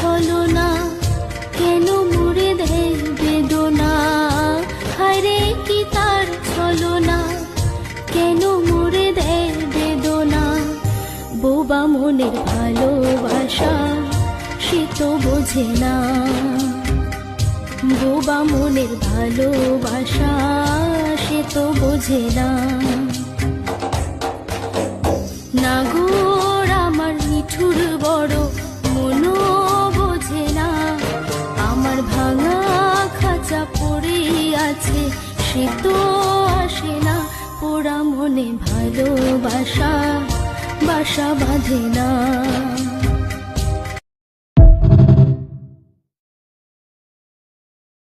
ছলনা, কেন মুড়ে দেয় বেদনা। হায়রে কি তার ছলনা, কেন মুড়ে দেয় বেদনা। বোবা মনের ভালোবাসা সে তো বোঝে না, বোবা মনের ভালোবাসা সে তো বোঝে না। নাগর আমার নিঠুর বড় মনও বোঝে না, আমার ভাঙা খাঁচা পড়ে আছে সে তো আসে না। পোড়া মনে ভালোবাসা বাসা বাঁধে না।